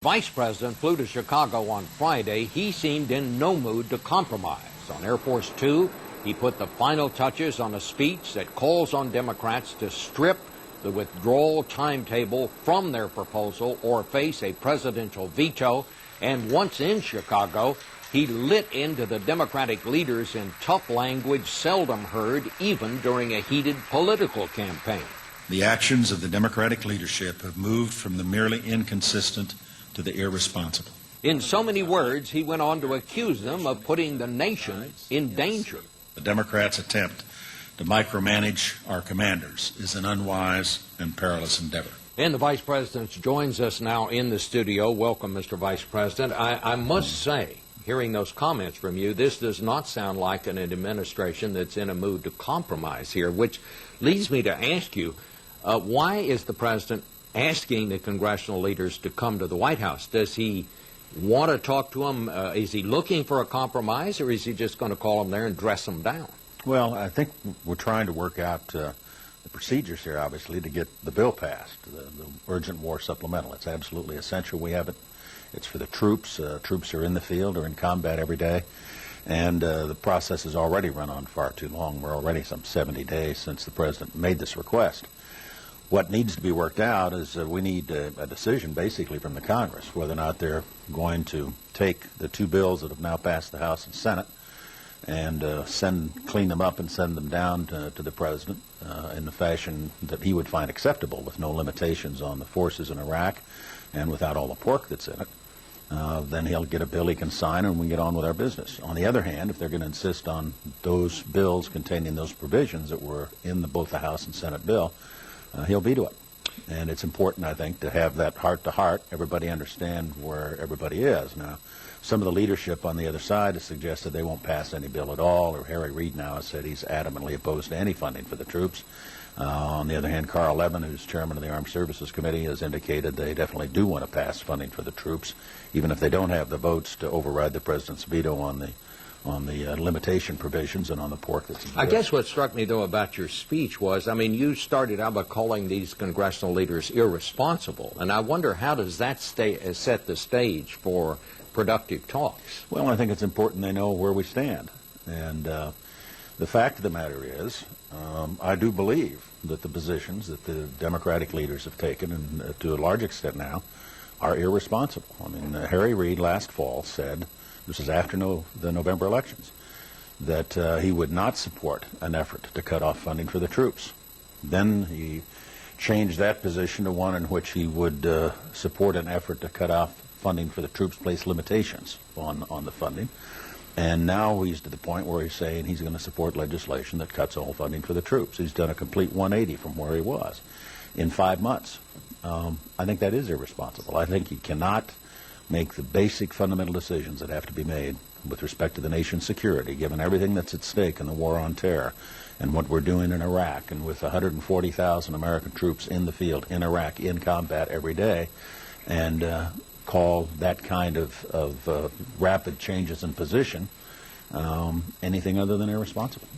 Vice President flew to Chicago on Friday. He seemed in no mood to compromise. On Air Force Two, he put the final touches on a speech that calls on Democrats to strip the withdrawal timetable from their proposal or face a presidential veto. And once in Chicago, he lit into the Democratic leaders in tough language seldom heard even during a heated political campaign. The actions of the Democratic leadership have moved from the merely inconsistent to the irresponsible. In so many words, he went on to accuse them of putting the nation in danger. The Democrats' attempt to micromanage our commanders is an unwise and perilous endeavor. And the Vice President joins us now in the studio. Welcome, Mr. Vice President. I must say, hearing those comments from you, this does not sound like an administration that's in a mood to compromise here, which leads me to ask you, why is the President asking the congressional leaders to come to the White House? Does he want to talk to them? Is he looking for a compromise, or is he just going to call them there and dress them down? Well, I think we're trying to work out the procedures here, obviously, to get the bill passed, the urgent war supplemental. It's absolutely essential we have it. It's for the troops. Troops are in the field or in combat every day, and the process has already run on far too long. We're already some 70 days since the President made this request. What needs to be worked out is we need a decision basically from the Congress whether or not they're going to take the two bills that have now passed the House and Senate and clean them up and send them down to the President in the fashion that he would find acceptable, with no limitations on the forces in Iraq and without all the pork that's in it. Then he'll get a bill he can sign and we get on with our business. On the other hand, if they're going to insist on those bills containing those provisions that were in both the House and Senate bill, he'll veto it. And it's important, I think, to have that heart-to-heart, everybody understand where everybody is. Now, some of the leadership on the other side has suggested they won't pass any bill at all, or Reid now has said he's adamantly opposed to any funding for the troops. On the other hand, Carl Levin, who's chairman of the Armed Services Committee, has indicated they definitely do want to pass funding for the troops, even if they don't have the votes to override the President's veto on the limitation provisions and on the pork that's in the bill. I guess what struck me, though, about your speech was, I mean, you started out by calling these congressional leaders irresponsible, and I wonder how does that set the stage for productive talks? Well, I think it's important they know where we stand. And the fact of the matter is, I do believe that the positions that the Democratic leaders have taken, and to a large extent now, are irresponsible. I mean, Reid last fall said, this is after the November elections, that he would not support an effort to cut off funding for the troops. Then he changed that position to one in which he would support an effort to cut off funding for the troops, place limitations on the funding. And now he's to the point where he's saying he's going to support legislation that cuts all funding for the troops. He's done a complete 180 from where he was in 5 months. I think that is irresponsible. I think he cannot make the basic fundamental decisions that have to be made with respect to the nation's security, given everything that's at stake in the war on terror and what we're doing in Iraq, and with 140,000 American troops in the field in Iraq in combat every day, and call that kind of rapid changes in position anything other than irresponsible.